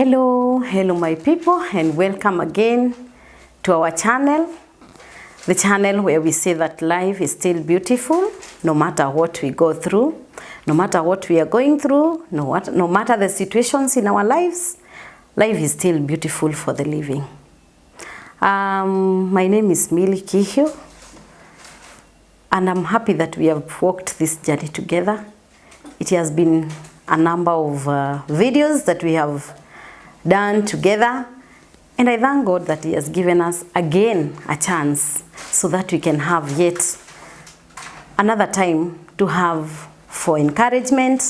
Hello my people, and welcome again to our channel, the channel where we say that life is still beautiful no matter what we go through, no matter what we are going through, no matter the situations in our lives. Life is still beautiful for the living. My name is Kihiu, and I'm happy that we have walked this journey together. It has been a number of videos that we have done together, and I thank God that He has given us again a chance so that we can have yet another time to have for encouragement,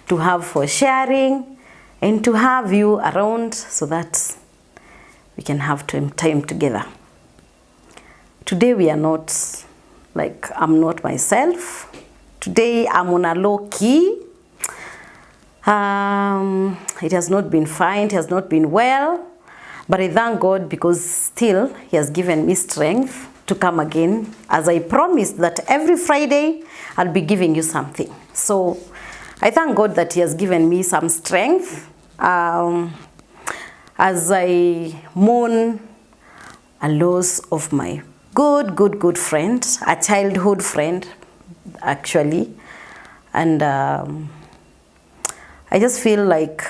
to have for sharing, and to have you around so that we can have time together. Today we are not, I'm not myself. Today I'm on a low key. It has not been fine, it has not been well, but I thank God because still He has given me strength to come again, as I promised that every Friday I'll be giving you something. So I thank God that He has given me some strength as I mourn a loss of my good friend, a childhood friend actually, and I just feel like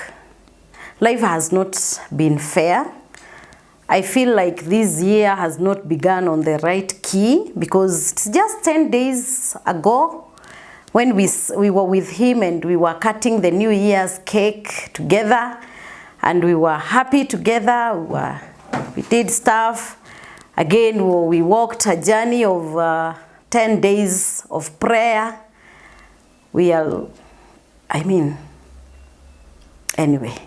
life has not been fair. I feel like this year has not begun on the right key, because it's just 10 days ago when we were with him and we were cutting the New Year's cake together, and we were happy together. We did stuff. Again, we walked a journey of 10 days of prayer. Anyway,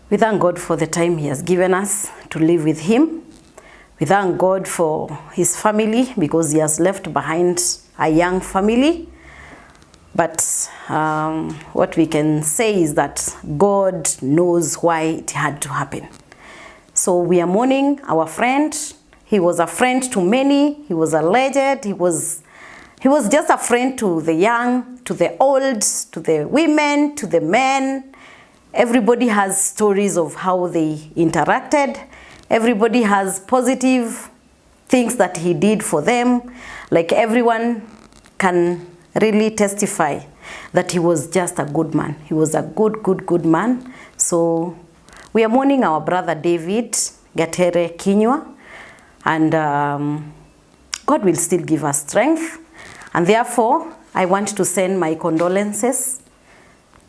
we thank God for the time He has given us to live with Him. We thank God for His family, because He has left behind a young family. But what we can say is that God knows why it had to happen. So we are mourning our friend. He was a friend to many. He was a legend. He was just a friend to the young, to the old, to the women, to the men. Everybody has stories of how they interacted. Everybody has positive things that he did for them. Like, everyone can really testify that he was just a good man. He was a good man. So we are mourning our brother David Gatere Kinyua, and God will still give us strength. And therefore, I want to send my condolences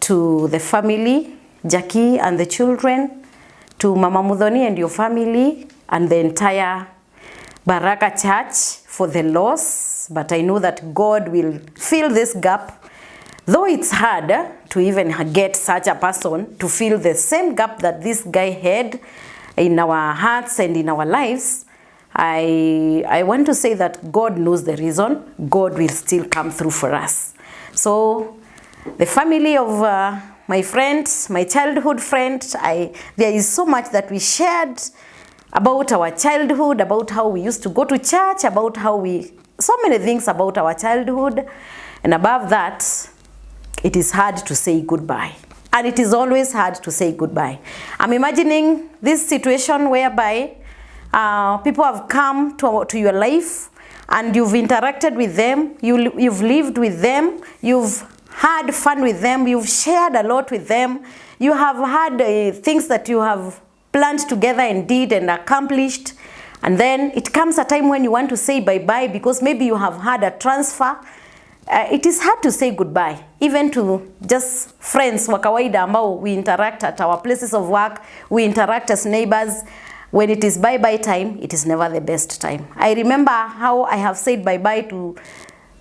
to the family, Jackie and the children, to Mama Mudhoni and your family, and the entire Baraka Church for the loss. But I know that God will fill this gap. Though it's hard to even get such a person to fill the same gap that this guy had in our hearts and in our lives, I want to say that God knows the reason. God will still come through for us. So the family of my friend, my childhood friend, there is so much that we shared about our childhood, about how we used to go to church, about so many things about our childhood. And above that, it is hard to say goodbye. And it is always hard to say goodbye. I'm imagining this situation whereby people have come to your life, and you've interacted with them, you've lived with them, you've had fun with them, you've shared a lot with them, you have had things that you have planned together and did and accomplished, and then it comes a time when you want to say bye-bye because maybe you have had a transfer. It is hard to say goodbye, even to just friends wa kawaida ambao we interact at our places of work, we interact as neighbors. When it is bye-bye time, it is never the best time. I remember how I have said bye-bye to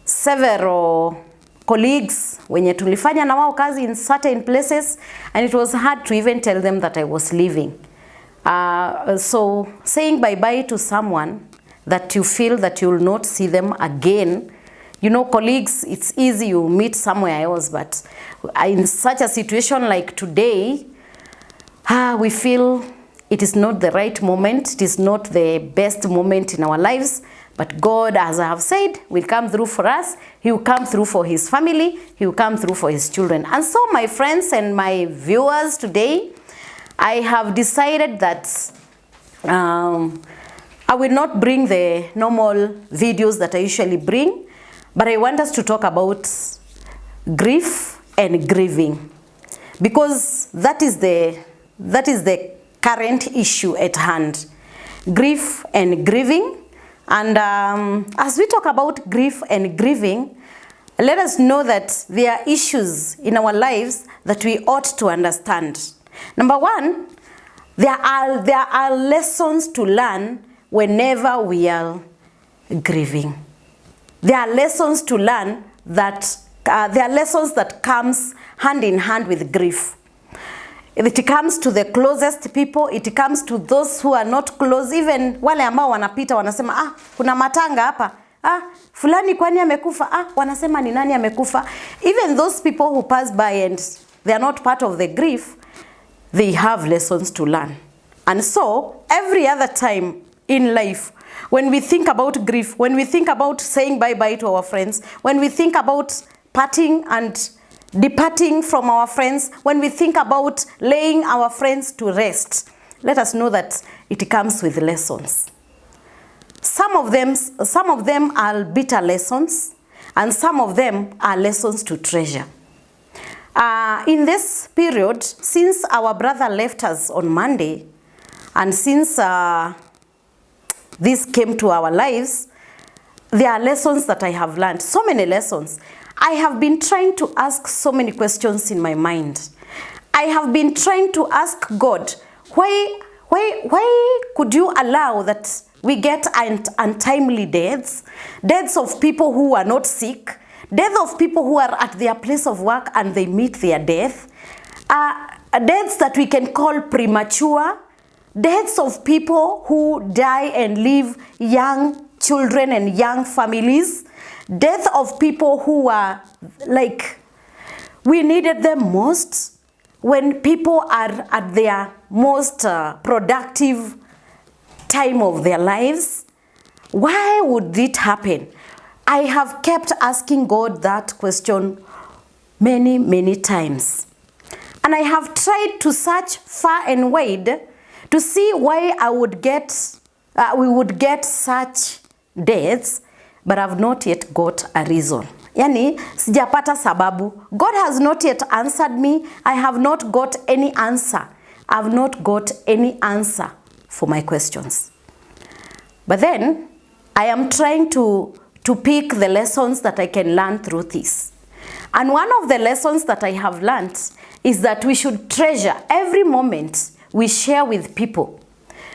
several colleagues wenye tulifanya na wao kazi in certain places, and it was hard to even tell them that I was leaving. So saying bye-bye to someone that you feel that you will not see them again, you know, colleagues, it's easy, you meet somewhere else, but in such a situation like today, we feel it is not the right moment, it is not the best moment in our lives, but God, as I have said, will come through for us. He will come through for His family, He will come through for His children. And so, my friends and my viewers today, I have decided that I will not bring the normal videos that I usually bring, but I want us to talk about grief and grieving, because that is the current issue at hand. Grief and grieving. And as we talk about grief and grieving, let us know that there are issues in our lives that we ought to understand. Number one, there are lessons to learn whenever we are grieving. There are lessons to learn that there are lessons that comes hand in hand with grief. It comes to the closest people, it comes to those who are not close. Even wale ambao wanapita wanasema kuna matanga hapa. Fulani kwani amekufa? Wanasema ni nani amekufa? Even those people who pass by and they are not part of the grief, they have lessons to learn. And so every other time in life, when we think about grief, when we think about saying bye-bye to our friends, when we think about parting and departing from our friends, when we think about laying our friends to rest, let us know that it comes with lessons. Some of them are bitter lessons, and some of them are lessons to treasure. In this period, since our brother left us on Monday, and since this came to our lives, there are lessons that I have learned, so many lessons. I have been trying to ask so many questions in my mind. I have been trying to ask God, why could you allow that we get untimely deaths of people who are not sick, deaths of people who are at their place of work and they meet their death, deaths that we can call premature, deaths of people who die and leave young children and young families, death of people who are like, we needed them most when people are at their most productive time of their lives. Why would it happen? I have kept asking God that question many times. And I have tried to search far and wide to see why we would get such deaths, but I've not yet got a reason. Yani, sijapata sababu. God has not yet answered me. I have not got any answer. I've not got any answer for my questions. But then, I am trying to pick the lessons that I can learn through this. And one of the lessons that I have learned is that we should treasure every moment we share with people.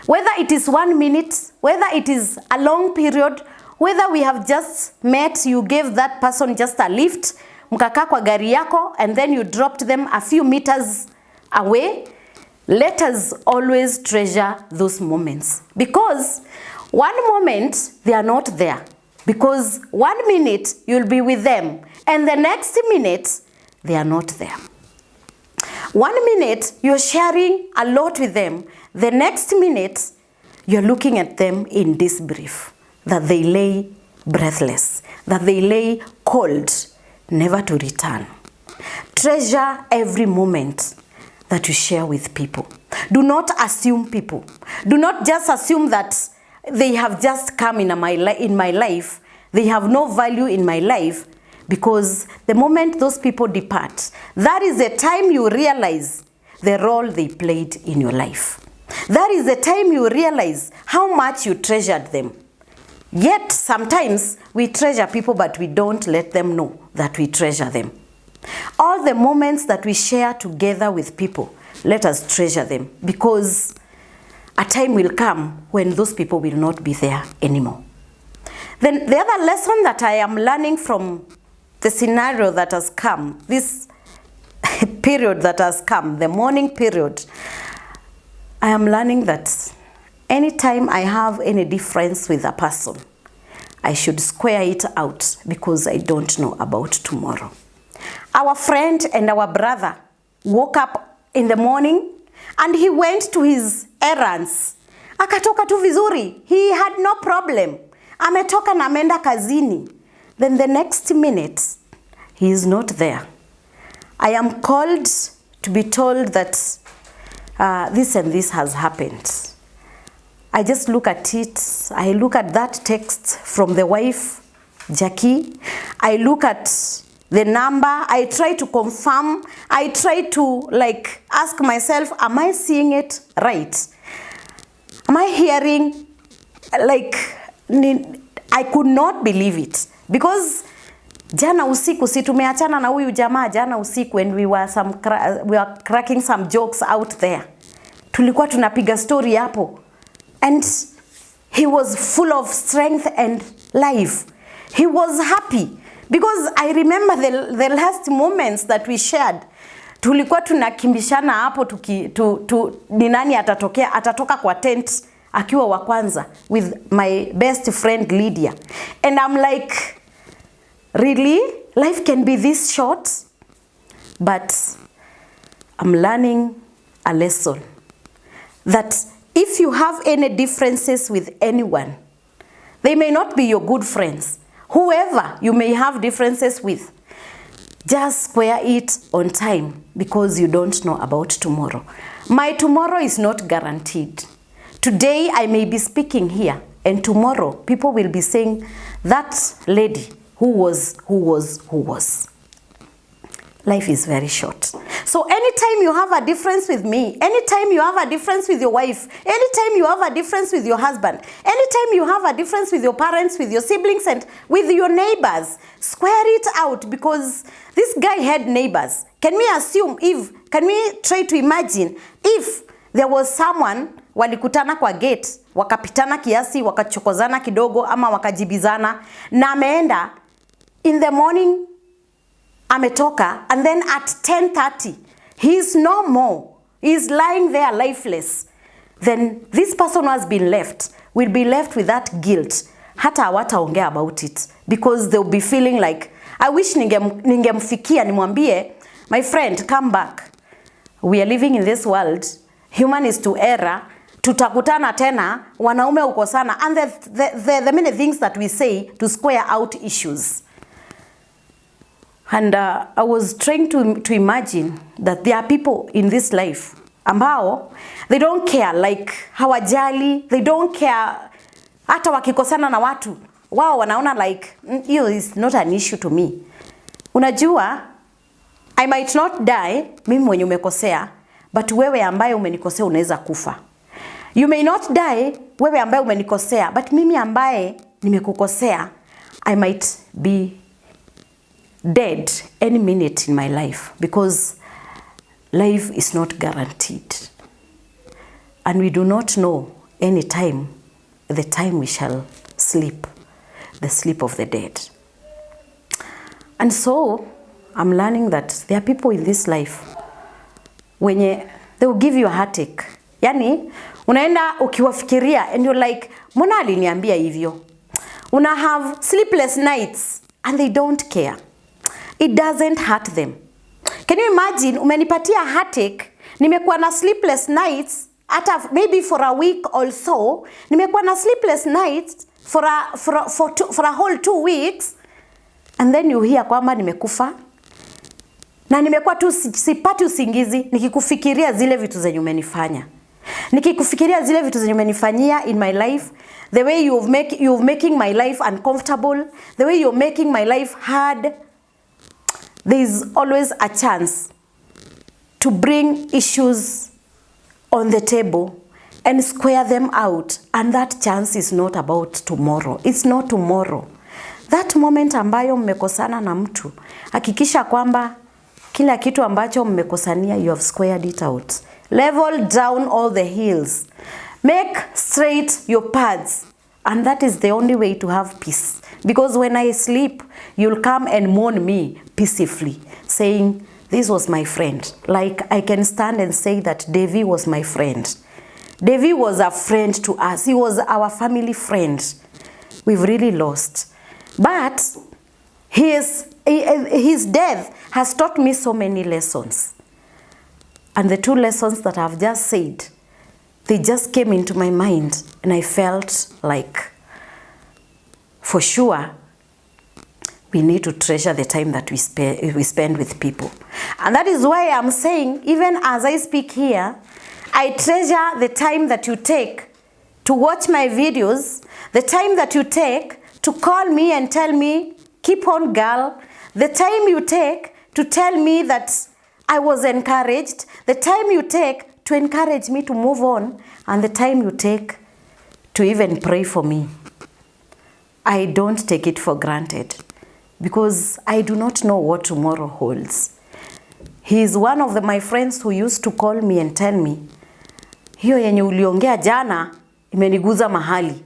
Whether it is 1 minute, whether it is a long period, whether we have just met, you gave that person just a lift, mkaka kwa gari yako, and then you dropped them a few meters away, let us always treasure those moments. Because one moment, they are not there. Because 1 minute, you'll be with them, and the next minute, they are not there. 1 minute, you're sharing a lot with them. The next minute, you're looking at them in disbelief, that they lay breathless, that they lay cold, never to return. Treasure every moment that you share with people. Do not assume people. Do not just assume that they have just come in my life. They have no value in my life, because the moment those people depart, that is the time you realize the role they played in your life. That is the time you realize how much you treasured them. Yet sometimes we treasure people, but we don't let them know that we treasure them. All the moments that we share together with people, let us treasure them, because a time will come when those people will not be there anymore. Then the other lesson that I am learning from the scenario that has come, this period that has come, the mourning period, I am learning that anytime I have any difference with a person, I should square it out, because I don't know about tomorrow. Our friend and our brother woke up in the morning and he went to his errands. Akatoka tu vizuri. He had no problem. Ametoka na ameenda kazini. Then the next minute, he is not there. I am called to be told that this and this has happened. I just look at it. I look at that text from the wife, Jackie. I look at the number. I try to confirm. I try to like ask myself, am I seeing it right? Am I hearing, like, I could not believe it. Because jana usiku, si tumeachana na huyu jamaa jana usiku, when we were cracking some jokes out there. Tulikuwa tunapiga story hapo. And he was full of strength and life. He was happy. Because I remember the last moments that we shared. Tulikuwa tunakimbishana hapo ni nani atatoka kwa tent akiwa wa kwanza with my best friend Lydia. And I'm like, really? Life can be this short? But I'm learning a lesson. That if you have any differences with anyone, they may not be your good friends. Whoever you may have differences with, just square it on time, because you don't know about tomorrow. My tomorrow is not guaranteed. Today I may be speaking here, and tomorrow people will be saying that lady who was. Life is very short. So anytime you have a difference with me, anytime you have a difference with your wife, anytime you have a difference with your husband, anytime you have a difference with your parents, with your siblings, and with your neighbors, square it out, because this guy had neighbors. Can we try to imagine if there was someone walikutana kwa gate, wakapitana kiasi, wakachokozana kidogo, ama wakajibizana, na ameenda in the morning, ametoka, and then at 10:30 he's no more, he's lying there lifeless, then this person who has been left will be left with that guilt. Hata hawataongea about it, because they'll be feeling like, I wish ningemfikia nimwambie, my friend, come back. We are living in this world, human is to error, tutakutana tena, wanaume uko sana, and the many things that we say to square out issues. And I was trying to imagine that there are people in this life ambao they don't care, like hawajali, they don't care. Hata wakikosana na watu, wao wanaona like, hiyo is not an issue to me. Unajua, I might not die, mimi mwenye umekosea, but wewe ambaye umenikosea unaweza kufa. You may not die, wewe ambaye umenikosea, but mimi ambaye nimekukosea, I might be dead any minute in my life, because life is not guaranteed, and we do not know any time the time we shall sleep, the sleep of the dead. And so I'm learning that there are people in this life wenye they will give you a heartache. Yani unaenda ukiwafikiria and you're like, mbona aliniambia hivyo? Una have sleepless nights and they don't care. It doesn't hurt them. Can you imagine, umenipatia heartache, nimekuwa na sleepless nights, hata maybe for a week or so, nimekuwa na sleepless nights for a whole 2 weeks, and then you hear kwamba nimekufa, na nimekuwa tu sipati usingizi, nikikufikiria zile vitu zenye umenifanya. Nikikufikiria zile vitu zenye umenifanyia in my life, the way you've making my life uncomfortable, the way you're making my life hard. There is always a chance to bring issues on the table and square them out. And that chance is not about tomorrow. It's not tomorrow. That moment ambayo mmekosana na mtu, hakikisha kwamba kila kitu ambacho mmekosania, you have squared it out. Level down all the hills. Make straight your paths. And that is the only way to have peace. Because when I sleep, you'll come and mourn me peacefully, saying, this was my friend. Like I can stand and say that Davy was my friend. Davy was a friend to us. He was our family friend. We've really lost. But his death has taught me so many lessons. And the 2 lessons that I've just said, they just came into my mind, and I felt like, for sure, we need to treasure the time that we spend with people. And that is why I'm saying, even as I speak here, I treasure the time that you take to watch my videos, the time that you take to call me and tell me, keep on girl, the time you take to tell me that I was encouraged, the time you take to encourage me to move on, and the time you take to even pray for me. I don't take it for granted because I do not know what tomorrow holds. He is one of my friends who used to call me and tell me, hiyo yenye uliongea jana imeniguza mahali.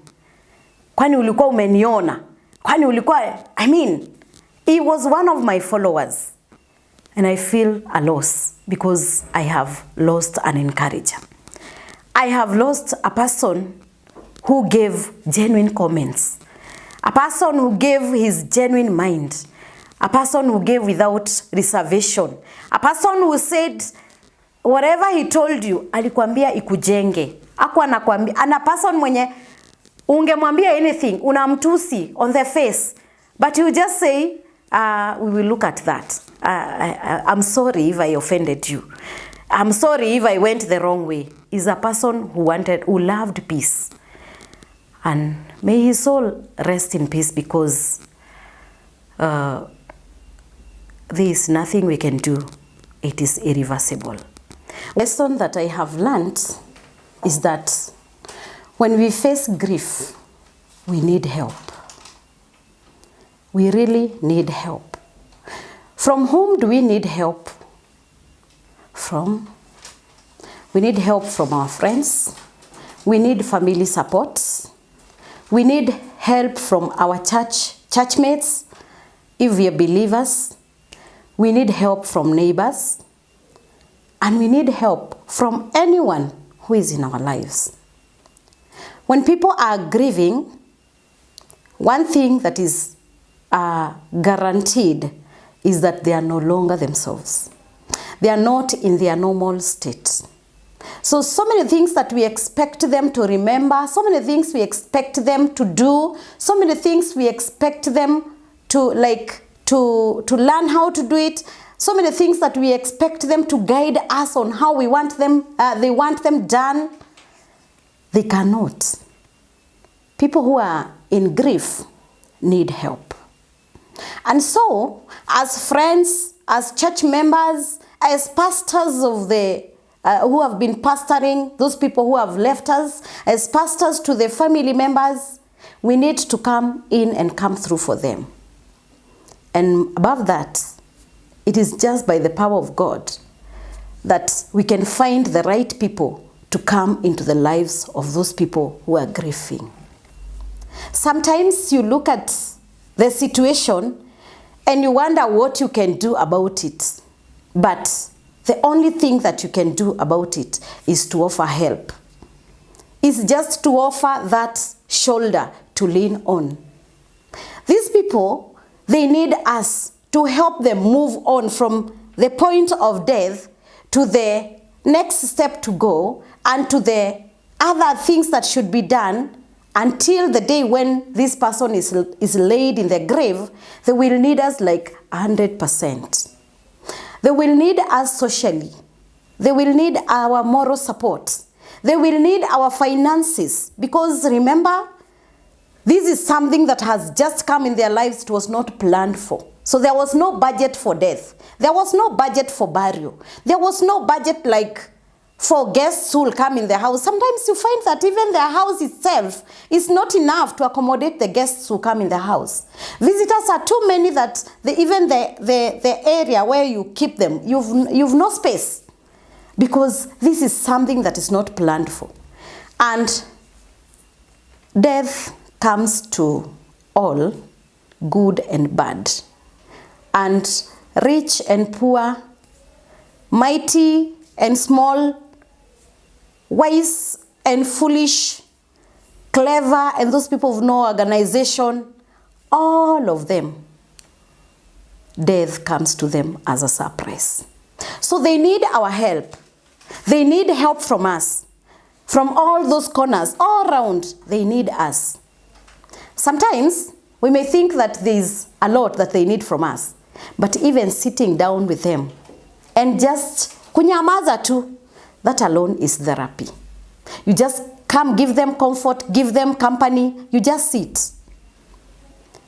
Kwani ulikuwa umeniona? Kwani ulikuwa, he was one of my followers. And I feel a loss because I have lost an encourager. I have lost a person who gave genuine comments. A person who gave his genuine mind. A person who gave without reservation. A person who said, whatever he told you, alikuambia ikujenge. Hakuwa anakuambia, ana person mwenye ungemwambia anything, unamtusi on the face. But you just say, we will look at that. I'm sorry if I offended you. I'm sorry if I went the wrong way. Is a person who loved peace. And may his soul rest in peace because there is nothing we can do. It is irreversible. The lesson that I have learned is that when we face grief, we need help. We really need help. From whom do we need help? We need help from our friends. We need family support. We need help from our churchmates, if we are believers. We need help from neighbors. And we need help from anyone who is in our lives. When people are grieving, one thing that is guaranteed is that they are no longer themselves. They are not in their normal state. So many things that we expect them to remember, so many things we expect them to do, so many things we expect them to learn how to do it, so many things that we expect them to guide us on how we want them, they want them done. They cannot. People who are in grief need help. And so, as friends, as church members, as pastors of who have been pastoring, those people who have left us, as pastors to the family members, we need to come in and come through for them. And above that, it is just by the power of God that we can find the right people to come into the lives of those people who are grieving. Sometimes you look at the situation and you wonder what you can do about it. But the only thing that you can do about it is to offer help. It's just to offer that shoulder to lean on. These people, they need us to help them move on from the point of death to the next step to go and to the other things that should be done until the day when this person is laid in the grave. They will need us like 100%. They will need us socially. They will need our moral support. They will need our finances. Because remember, this is something that has just come in their lives. It was not planned for. So there was no budget for death. There was no budget for burial. There was no budget like for guests who will come in the house. Sometimes you find that even the house itself is not enough to accommodate the guests who come in the house. Visitors are too many that even the area where you keep them, you've no space. Because this is something that is not planned for. And death comes to all, good and bad. And rich and poor, mighty and small, wise and foolish, clever and those people with no organization, all of them, death comes to them as a surprise. So they need our help. They need help from us. From all those corners, all around, they need us. Sometimes we may think that there's a lot that they need from us, but even sitting down with them and just kunyamaza tu, That alone is therapy. You just come, give them comfort, give them company, you just sit.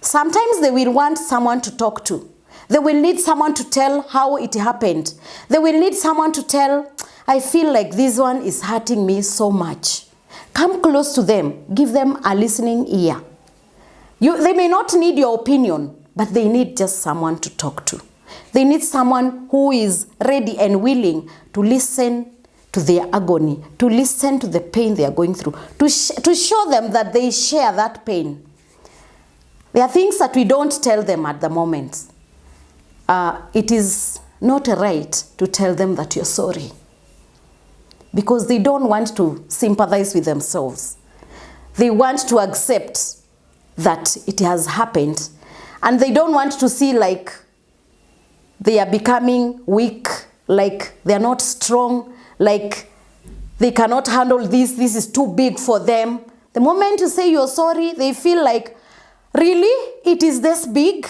Sometimes they will want someone to talk to. They will need someone to tell how it happened. They will need someone to tell, I feel like this one is hurting me so much. Come close to them. Give them a listening ear. They may not need your opinion, but they need just someone to talk to. They need someone who is ready and willing to listen to their agony, to listen to the pain they are going through, to show them that they share that pain. There are things that we don't tell them at the moment. It is not right to tell them that you're sorry, because they don't want to sympathize with themselves. They want to accept that it has happened, and they don't want to see like they are becoming weak, like they're not strong, like they cannot handle this is too big for them. The moment you say you're sorry, they feel like, really? It is this big?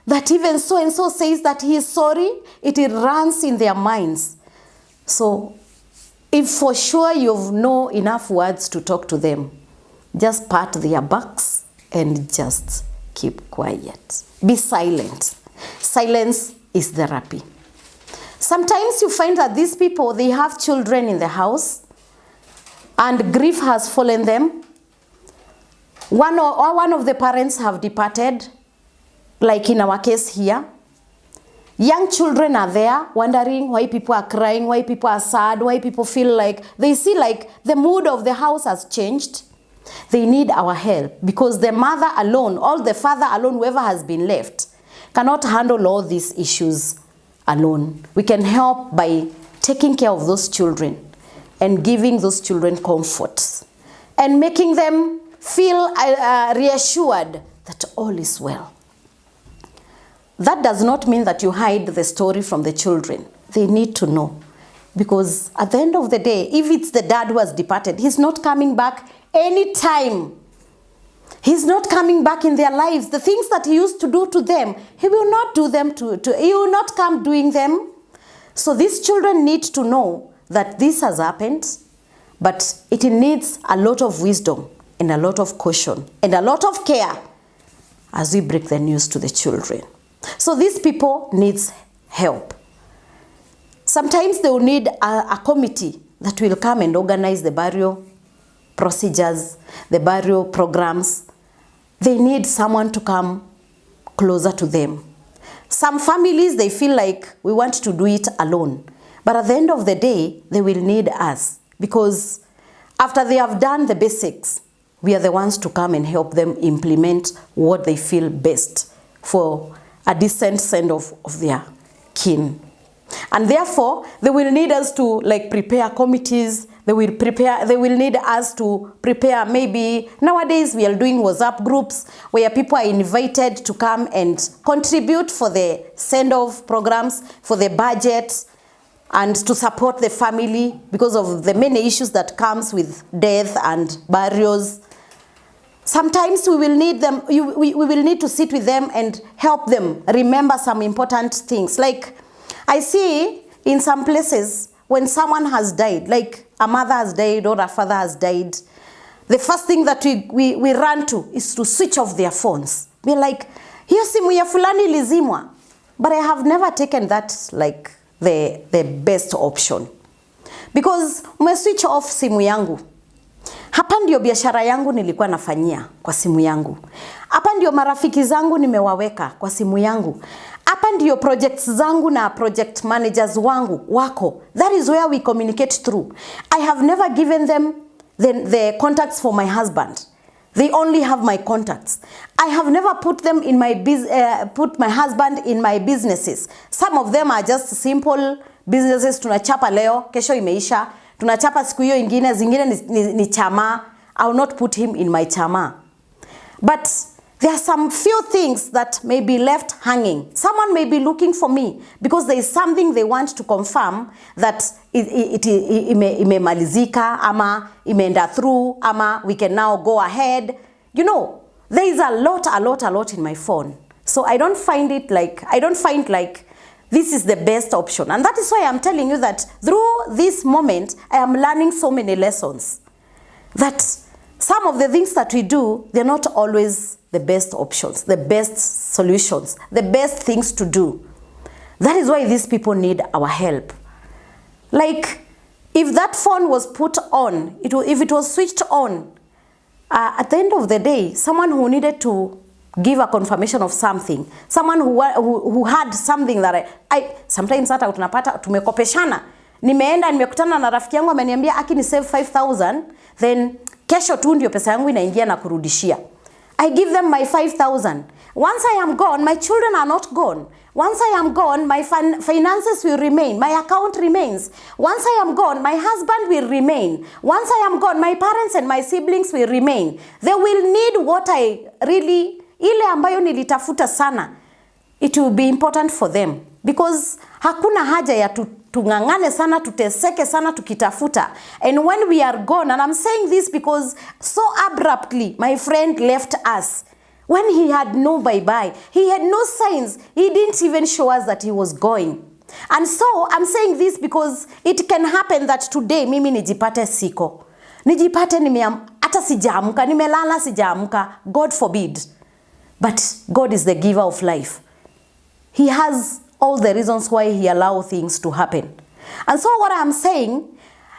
That even so and so says that he is sorry? It runs in their minds. So if for sure you know enough words to talk to them, just pat their backs and just keep quiet. Be silent. Silence is therapy. Sometimes you find that these people, they have children in the house and grief has fallen them. One of the parents have departed, like in our case here. Young children are there wondering why people are crying, why people are sad, why people feel like, they see like the mood of the house has changed. They need our help because the mother alone, or the father alone, whoever has been left, cannot handle all these issues alone. We can help by taking care of those children and giving those children comfort and making them feel reassured that all is well. That does not mean that you hide the story from the children. They need to know, because at the end of the day, if it's the dad who has departed, he's not coming back anytime. He's not coming back in their lives. The things that he used to do to them, he will not do them he will not come doing them. So these children need to know that this has happened, but it needs a lot of wisdom and a lot of caution and a lot of care as we break the news to the children. So these people need help. Sometimes they will need a committee that will come and organize the burial procedures, the burial programs. They need someone to come closer to them. Some families, they feel like we want to do it alone. But at the end of the day, they will need us, because after they have done the basics, we are the ones to come and help them implement what they feel best for a decent send of their kin. And therefore, they will need us to prepare committees. They will need us to prepare, maybe nowadays we are doing WhatsApp groups where people are invited to come and contribute for the send-off programs, for the budget, and to support the family because of the many issues that comes with death and burials. Sometimes we will need them, we will need to sit with them and help them remember some important things. Like I see in some places when someone has died, like a mother has died or a father has died, the first thing that we run to is to switch off their phones. Be like, hiyo simu ya fulani ilizimwa. But I have never taken that like the best option. Because switch off simu yangu. Hapa ndio biashara yangu nilikuwa nafanyia kwa simu yangu. Hapa ndio marafiki zangu nimewaweka kwa simu yangu. Hapa ndio projects zangu na project managers wangu wako. That is where we communicate through. I have never given them the contacts for my husband. They only have my contacts. I have never put them in my put my husband in my businesses. Some of them are just simple businesses. Tunachapa leo, kesho imeisha. Tunachapa siku hiyo ingine, zingine ni chama. I will not put him in my chama. But there are some few things that may be left hanging. Someone may be looking for me because there is something they want to confirm that imemalizika, ama imeenda through, ama we can now go ahead. You know, there is a lot in my phone. So I don't find like this is the best option. And that is why I'm telling you that through this moment, I am learning so many lessons. That some of the things that we do, they're not always the best options, the best solutions, the best things to do. That is why these people need our help. Like, if that phone was put on, if it was switched on, at the end of the day, someone who needed to give a confirmation of something, someone who had something that I sometimes hata tunapata tumekopeshana, nimeenda nimekutana na rafiki yangu ameniambia ni save 5,000, then kesho tu ndio pesa yangu inaingia na kurudishia. I give them my 5,000. Once I am gone, my children are not gone. Once I am gone, my finances will remain. My account remains. Once I am gone, my husband will remain. Once I am gone, my parents and my siblings will remain. They will need what I really, ile ambayo nilitafuta sana. It will be important for them. Because hakuna haja ya tungangane sana, tuteseke sana tukitafuta. And when we are gone, and I'm saying this because so abruptly, my friend left us. When he had no bye-bye, he had no signs. He didn't even show us that he was going. And so, I'm saying this because it can happen that today, mimi nijipate siko. Nijipate hata sijaamka, nimelala sijaamka. God forbid. But God is the giver of life. He has all the reasons why he allows things to happen. And so what I'm saying,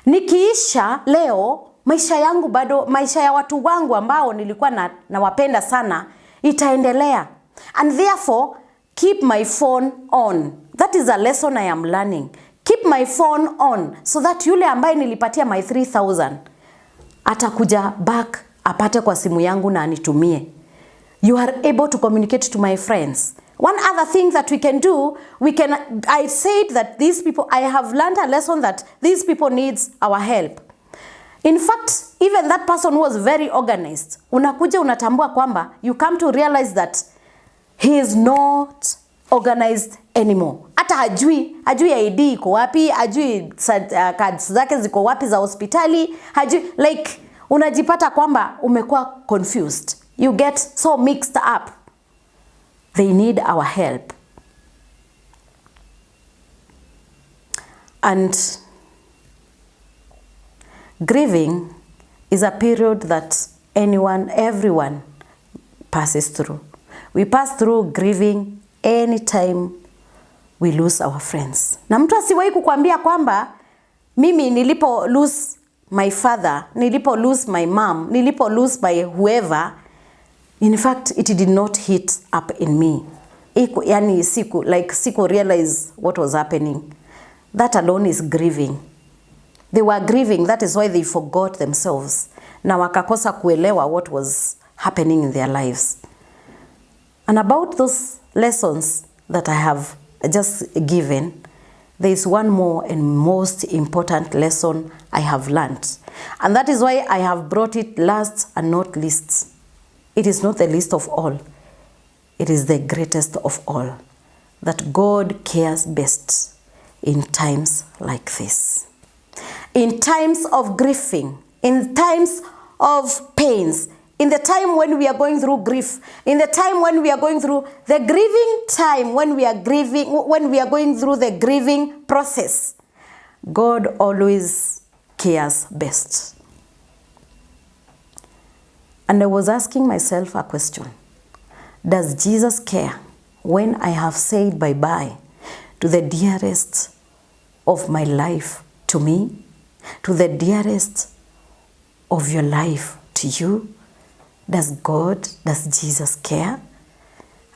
nikiisha leo, maisha yangu bado, maisha ya watu wangu ambao nilikuwa nawapenda sana, itaendelea. And therefore, keep my phone on. That is a lesson I am learning. Keep my phone on so that yule ambaye nilipatia my 3,000 atakuja back apate kwa simu yangu na anitumie. You are able to communicate to my friends. One other thing that we can do, I said that these people, I have learned a lesson that these people needs our help. In fact, even that person was very organized. Unakuja unatambua kwamba, you come to realize that he is not organized anymore. Hata hajui ID iko wapi, hajui cards zake ziko wapi za hospitali, hajui, like, unajipata kwamba umekuwa confused. You get so mixed up. They need our help. And grieving is a period that everyone passes through. We pass through grieving anytime we lose our friends. Na mtu asiwahi kukwambia kwamba mimi nilipo lose my father, nilipo lose my mom, nilipo lose my whoever, in fact, it did not hit up in me. Yani siku realize what was happening. That alone is grieving. They were grieving, that is why they forgot themselves. Na wakakosa kuelewa what was happening in their lives. And about those lessons that I have just given, there is one more and most important lesson I have learned. And that is why I have brought it last and not least. It is not the least of all. It is the greatest of all. That God cares best in times like this. In times of grieving, in times of pains, in the time when we are going through grief, in the time when we are going through the grieving time, when we are going through the grieving process, God always cares best. And I was asking myself a question. Does Jesus care when I have said bye-bye to the dearest of my life to me, to the dearest of your life to you? Does Jesus care?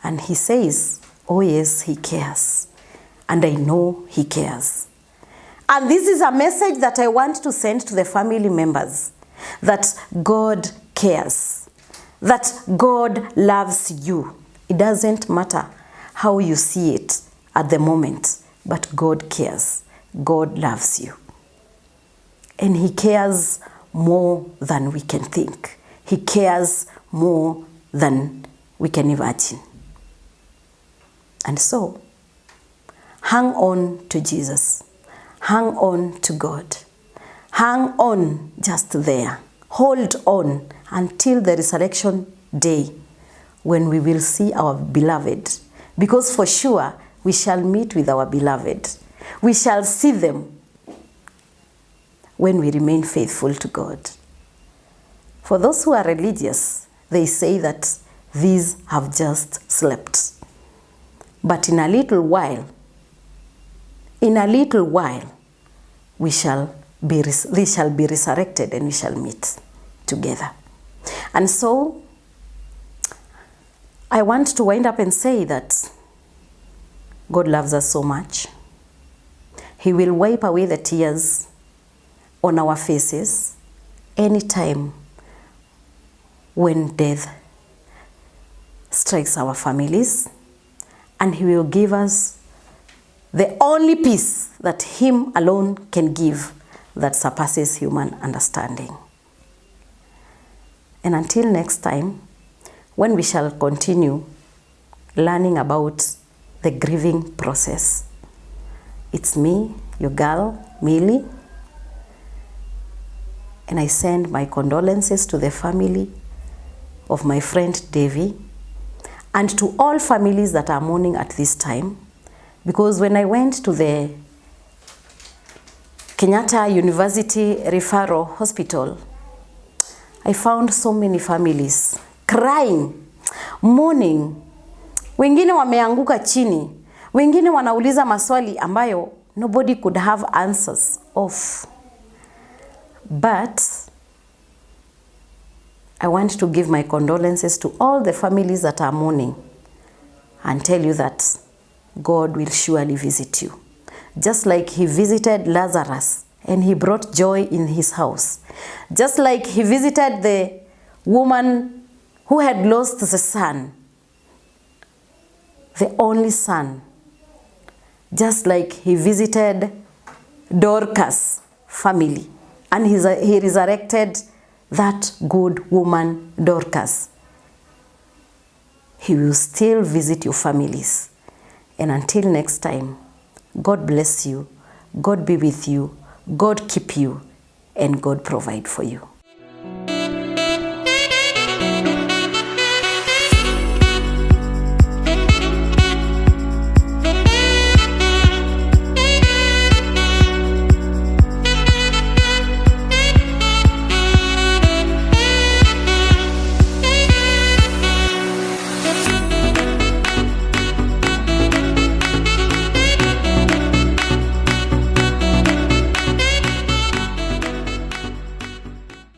And he says, oh yes, he cares. And I know he cares. And this is a message that I want to send to the family members, that God cares, that God loves you. It doesn't matter how you see it at the moment, but God cares. God loves you. And he cares more than we can think. He cares more than we can imagine. And so, hang on to Jesus. Hang on to God. Hang on just there. Hold on until the resurrection day when we will see our beloved. Because for sure, we shall meet with our beloved. We shall see them when we remain faithful to God. For those who are religious, they say that these have just slept. But in a little while, they shall be resurrected and we shall meet together. And so, I want to wind up and say that God loves us so much. He will wipe away the tears on our faces anytime when death strikes our families, and He will give us the only peace that Him alone can give, that surpasses human understanding. And until next time, when we shall continue learning about the grieving process, it's me, your girl, Millie, and I send my condolences to the family of my friend Davy, and to all families that are mourning at this time, because when I went to the Kenyatta University Referral Hospital, I found so many families crying, mourning. Wengine wameanguka chini, wengine wanauliza maswali ambayo nobody could have answers of. But I want to give my condolences to all the families that are mourning and tell you that God will surely visit you. Just like He visited Lazarus and He brought joy in his house. Just like He visited the woman who had lost the son, the only son. Just like He visited Dorcas' family and He resurrected that good woman Dorcas. He will still visit your families. And until next time, God bless you, God be with you, God keep you, and God provide for you.